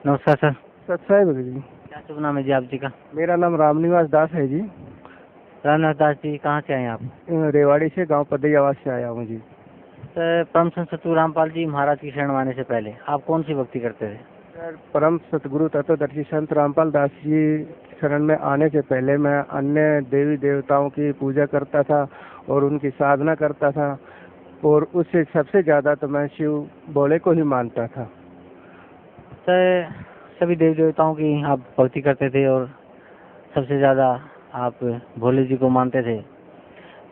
नमस्कार सर। सत्साई भगत जी। क्या शुभ नाम है जी आप जी का? मेरा नाम रामनिवास दास है जी। रामनाथ दास जी, कहाँ से आए हैं आप? रेवाड़ी से, गांव पदैयावास से आया हूँ जी। सर, परम संत सतगुरु रामपाल जी महाराज की शरण आने से पहले आप कौन सी भक्ति करते थे? सर, परम सतगुरु तत्वदर्शी संत रामपाल दास जी शरण में आने से पहले मैं अन्य देवी देवताओं की पूजा करता था और उनकी साधना करता था, और उससे सबसे ज़्यादा तो मैं शिव भोले को ही मानता था। सर, सभी देवी देवताओं की आप भक्ति करते थे और सबसे ज़्यादा आप भोले जी को मानते थे,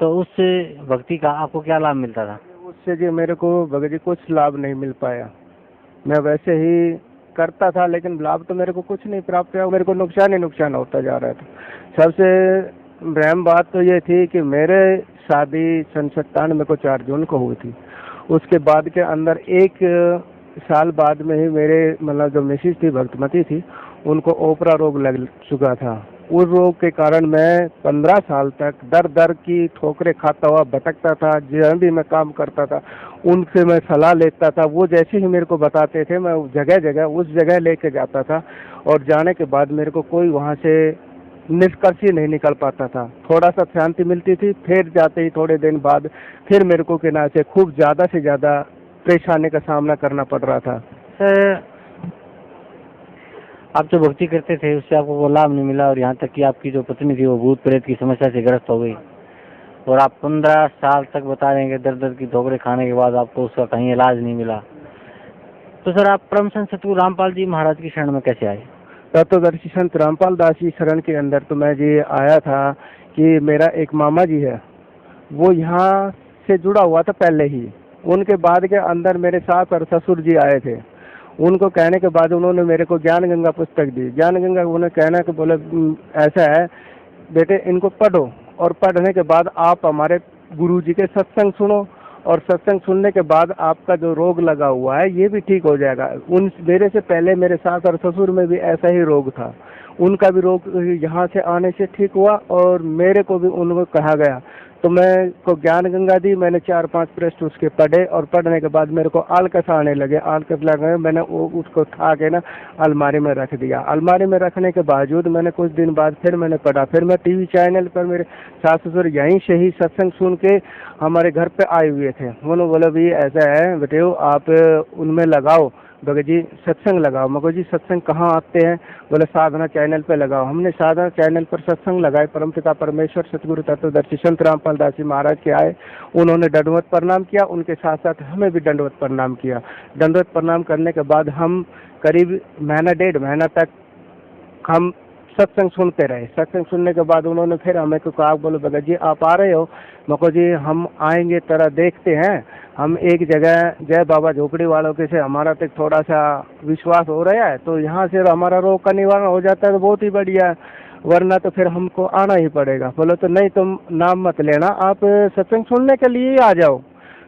तो उस भक्ति का आपको क्या लाभ मिलता था? उससे जी मेरे को भगत जी कुछ लाभ नहीं मिल पाया। मैं वैसे ही करता था, लेकिन लाभ तो मेरे को कुछ नहीं प्राप्त हुआ। मेरे को नुकसान ही नुकसान होता जा रहा था। सबसे अहम बात तो ये थी कि मेरे शादी 97 को 4 जून को हुई थी। उसके बाद के अंदर 1 साल बाद में ही मेरे मतलब जो मिसिज थी, भक्तमती थी, उनको ओपरा रोग लग चुका था। उस रोग के कारण मैं 15 साल तक दर दर की ठोकरें खाता हुआ भटकता था। जहाँ भी मैं काम करता था उनसे मैं सलाह लेता था। वो जैसे ही मेरे को बताते थे मैं जगह जगह उस जगह लेके जाता था, और जाने के बाद मेरे को कोई वहाँ से निष्कर्ष ही नहीं निकल पाता था। थोड़ा सा शांति मिलती थी, फिर जाते ही थोड़े दिन बाद फिर मेरे को के ना से खूब ज़्यादा से ज़्यादा परेशानी का सामना करना पड़ रहा था। सर, आप जो भक्ति करते थे उससे आपको वो लाभ नहीं मिला, और यहाँ तक कि आपकी जो पत्नी थी वो भूत प्रेत की समस्या से ग्रस्त हो गई, और आप 15 साल तक बता रहे हैं कि दर दर की ठोकरें खाने के बाद आपको उसका कहीं इलाज नहीं मिला। तो सर, आप परम संत सतगुरु रामपाल जी महाराज की शरण में कैसे आए? तत्वदर्शी संत रामपाल दास जी शरण के अंदर तो मैं जी आया था कि मेरा एक मामा जी है, वो यहाँ से जुड़ा हुआ था पहले ही। उनके बाद के अंदर मेरे सास और ससुर जी आए थे। उनको कहने के बाद उन्होंने मेरे को ज्ञान गंगा पुस्तक दी। ज्ञान गंगा उन्हें कहना कि बोले ऐसा है बेटे, इनको पढ़ो, और पढ़ने के बाद आप हमारे गुरु जी के सत्संग सुनो, और सत्संग सुनने के बाद आपका जो रोग लगा हुआ है ये भी ठीक हो जाएगा। उन मेरे से पहले मेरे सास और ससुर में भी ऐसा ही रोग था। उनका भी रोग यहाँ से आने से ठीक हुआ, और मेरे को भी उनको कहा गया। तो मैं को ज्ञान गंगा दी। मैंने 4-5 पृष्ठ उसके पढ़े, और पढ़ने के बाद मेरे को आलकस आने लगे। आलकस लगे, मैंने वो उसको उठा के ना अलमारी में रख दिया। अलमारी में रखने के बावजूद मैंने कुछ दिन बाद फिर मैंने पढ़ा। फिर मैं टीवी चैनल पर मेरे सास ससुर यहीं से ही सत्संग सुन के हमारे घर पे आए हुए थे। उन्होंने बोला भी ऐसा है बेटे, आप उनमें लगाओ भगत जी, सत्संग लगाओ। मगर जी सत्संग कहाँ आते हैं? बोले साधना चैनल पे लगाओ। हमने साधना चैनल पर सत्संग लगाए। परमपिता परमेश्वर सतगुरु तत्वदर्शी संत रामपाल दास जी महाराज के आए। उन्होंने दंडवत प्रणाम किया, उनके साथ साथ हमें भी दंडवत प्रणाम किया। दंडवत प्रणाम करने के बाद हम करीब महीना 1.5 महीना तक हम सत्संग सुनते रहे। सत्संग सुनने के बाद उन्होंने फिर हमें को कहा, बोलो भगत जी आप आ रहे हो? मको जी हम आएंगे, तरह देखते हैं। हम एक जगह जय बाबा झोपड़ी वालों के से हमारा तक थोड़ा सा विश्वास हो रहा है, तो यहाँ से हमारा रोग का निवारण हो जाता है तो बहुत ही बढ़िया है, वरना तो फिर हमको आना ही पड़ेगा। बोलो तो नहीं, तुम नाम मत लेना, आप सत्संग सुनने के लिए ही आ जाओ।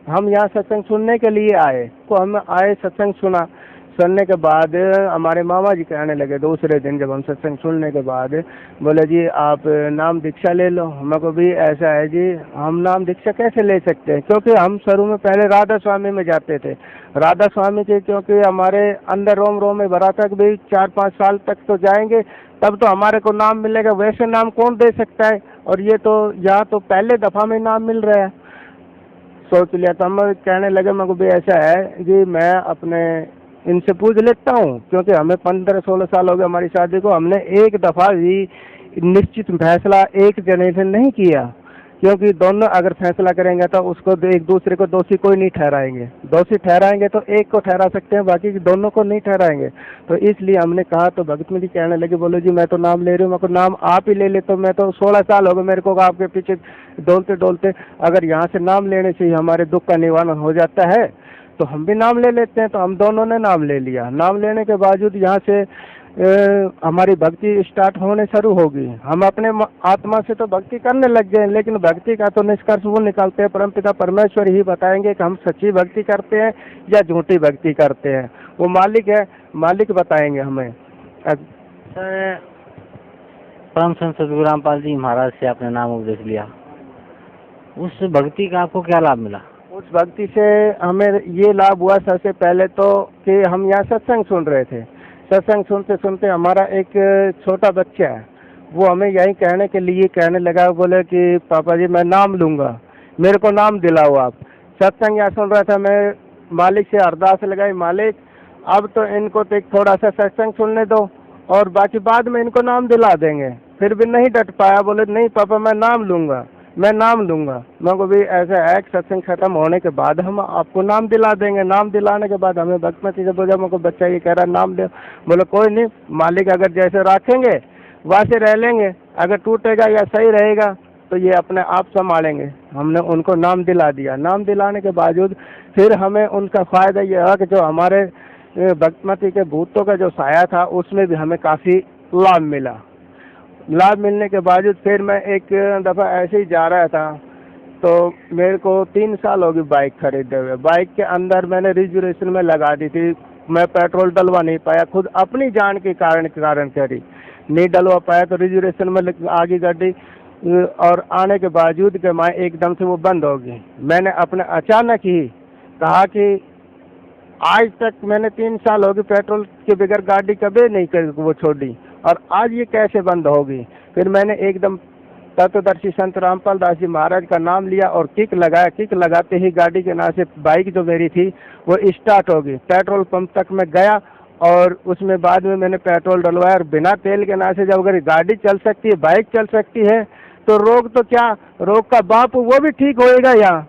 हम यहाँ सत्संग सुनने के लिए आए, तो हम आए, सत्संग सुना। सुनने के बाद हमारे मामा जी कहने लगे दूसरे दिन जब हम सत्संग सुनने के बाद, बोले जी आप नाम दीक्षा ले लो। हमको भी ऐसा है जी, हम नाम दीक्षा कैसे ले सकते हैं? क्योंकि हम शुरू में पहले राधा स्वामी में जाते थे। राधा स्वामी के क्योंकि हमारे अंदर रोम रोम में भरा तक भी 4-5 साल तक तो जाएंगे, तब तो हमारे को नाम मिलेगा। वैसे नाम कौन दे सकता है? और ये तो यहाँ तो पहले दफ़ा में नाम मिल रहा है। सोच लिया, तो हम कहने लगे मको भी ऐसा है जी, मैं अपने इनसे पूछ लेता हूँ, क्योंकि हमें 15-16 साल हो गए हमारी शादी को। हमने एक दफ़ा भी निश्चित फैसला एक जने से नहीं किया, क्योंकि दोनों अगर फैसला करेंगे तो उसको एक दूसरे को दोषी कोई नहीं ठहराएंगे। दोषी ठहराएंगे तो एक को ठहरा सकते हैं, बाकी दोनों को नहीं ठहराएंगे। तो इसलिए हमने कहा, तो भगत में जी कहने लगे, बोलो जी मैं तो नाम ले रही हूँ। मैं को नाम आप ही ले ले। तो मैं तो 16 साल हो गए मेरे को आपके पीछे डोलते डोलते, अगर यहाँ से नाम लेने से ही हमारे दुख का निवारण हो जाता है तो हम भी नाम ले लेते हैं। तो हम दोनों ने नाम ले लिया। नाम लेने के बावजूद यहाँ से हमारी भक्ति स्टार्ट होने शुरू होगी। हम अपने आत्मा से तो भक्ति करने लग गए, लेकिन भक्ति का तो निष्कर्ष वो निकालते हैं, परमपिता परमेश्वर ही बताएंगे कि हम सच्ची भक्ति करते हैं या झूठी भक्ति करते हैं। वो मालिक है, मालिक बताएंगे हमें। सर, परम संत सतगुरु रामपाल जी महाराज से आपने नाम उपदेश लिया, उस भक्ति का आपको क्या लाभ मिला? उस भक्ति से हमें ये लाभ हुआ सबसे पहले तो कि हम यहाँ सत्संग सुन रहे थे। सत्संग सुनते सुनते हमारा एक छोटा बच्चा है, वो हमें यही कहने लगा, बोले कि पापा जी मैं नाम लूँगा, मेरे को नाम दिलाओ आप। सत्संग यहाँ सुन रहा था मैं, मालिक से अरदास लगाई, मालिक अब तो इनको तो एक थोड़ा सा सत्संग सुनने दो और बाकी बाद में इनको नाम दिला देंगे। फिर भी नहीं डट पाया, बोले नहीं पापा मैं नाम लूँगा, मैं नाम लूँगा। मैं को भी ऐसा है कि सत्संग खत्म होने के बाद हम आपको नाम दिला देंगे। नाम दिलाने के बाद हमें भक्तमती से बोला, मेरे को बच्चा ये कह रहा नाम दे। बोले कोई नहीं, मालिक अगर जैसे रखेंगे वैसे रह लेंगे, अगर टूटेगा या सही रहेगा तो ये अपने आप संभालेंगे। हमने उनको नाम दिला दिया। नाम दिलाने के बावजूद फिर हमें उनका फ़ायदा यह है कि जो हमारे भक्तमती के भूतों का जो साया था उसमें भी हमें काफ़ी लाभ मिला। लाभ मिलने के बावजूद फिर मैं एक दफ़ा ऐसे ही जा रहा था, तो मेरे को 3 साल हो गए बाइक खरीदे हुए। बाइक के अंदर मैंने रिजर्वेशन में लगा दी थी, मैं पेट्रोल डलवा नहीं पाया, खुद अपनी जान के कारण करी नहीं डलवा पाया, तो रिजर्वेशन में आगे गाड़ी और आने के बावजूद के मैं एकदम से वो बंद हो गई। मैंने अपने अचानक ही कहा कि आज तक मैंने 3 साल हो गए पेट्रोल के बगैर गाड़ी कभी नहीं कर वो छोड़ी, और आज ये कैसे बंद होगी। फिर मैंने एकदम तत्वदर्शी संत रामपाल दास जी महाराज का नाम लिया और किक लगाया। किक लगाते ही गाड़ी के नाम से बाइक जो मेरी थी वो स्टार्ट हो गई। पेट्रोल पंप तक मैं गया और उसमें बाद में मैंने पेट्रोल डलवाया, और बिना तेल के नाम से जब अगर गाड़ी चल सकती है, बाइक चल सकती है, तो रोग तो क्या, रोग का बाप वो भी ठीक होएगा यहाँ।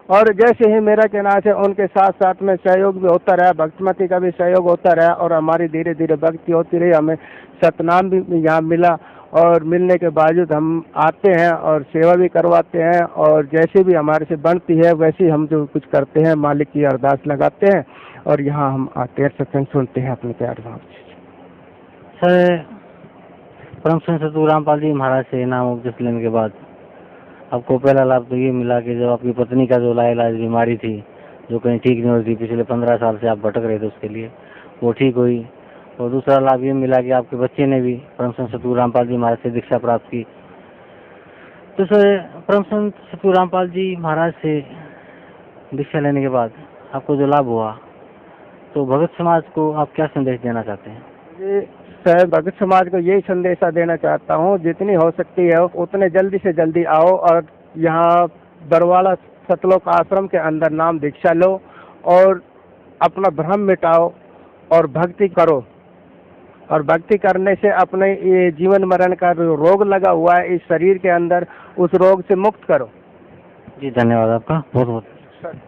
और जैसे ही मेरा कहना है उनके साथ साथ में सहयोग भी होता रहा, भक्तमती का भी सहयोग होता रहा, और हमारी धीरे धीरे भक्ति होती रही। हमें सतनाम भी यहाँ मिला, और मिलने के बावजूद हम आते हैं और सेवा भी करवाते हैं, और जैसे भी हमारे से बनती है वैसे हम जो कुछ करते हैं मालिक की अरदास लगाते हैं, और यहाँ हम आते हैं, सत्संग सुनते हैं अपने प्यार भाव से। सर, परम संत सतगुरु रामपाल जी महाराज से नाम उपदेश लेने के बाद आपको पहला लाभ तो ये मिला कि जब आपकी पत्नी का जो लाइलाज बीमारी थी, जो कहीं ठीक नहीं होती, पिछले 15 साल से आप भटक रहे थे उसके लिए, वो ठीक हुई। और दूसरा लाभ ये मिला कि आपके बच्चे ने भी परम संत सतगुरु रामपाल जी महाराज से दीक्षा प्राप्त की। तो सर, परम संत सतगुरु रामपाल जी महाराज से दीक्षा लेने के बाद आपको जो लाभ हुआ, तो भगत समाज को आप क्या संदेश देना चाहते हैं? जी सर, भगत समाज को यही संदेशा देना चाहता हूँ, जितनी हो सकती है उतने जल्दी से जल्दी आओ और यहाँ बरवाला सतलोक आश्रम के अंदर नाम दीक्षा लो और अपना भ्रम मिटाओ और भक्ति करो। और भक्ति करने से अपने ये जीवन मरण का जो रोग लगा हुआ है इस शरीर के अंदर, उस रोग से मुक्त करो। जी धन्यवाद आपका बहुत बहुत। सर।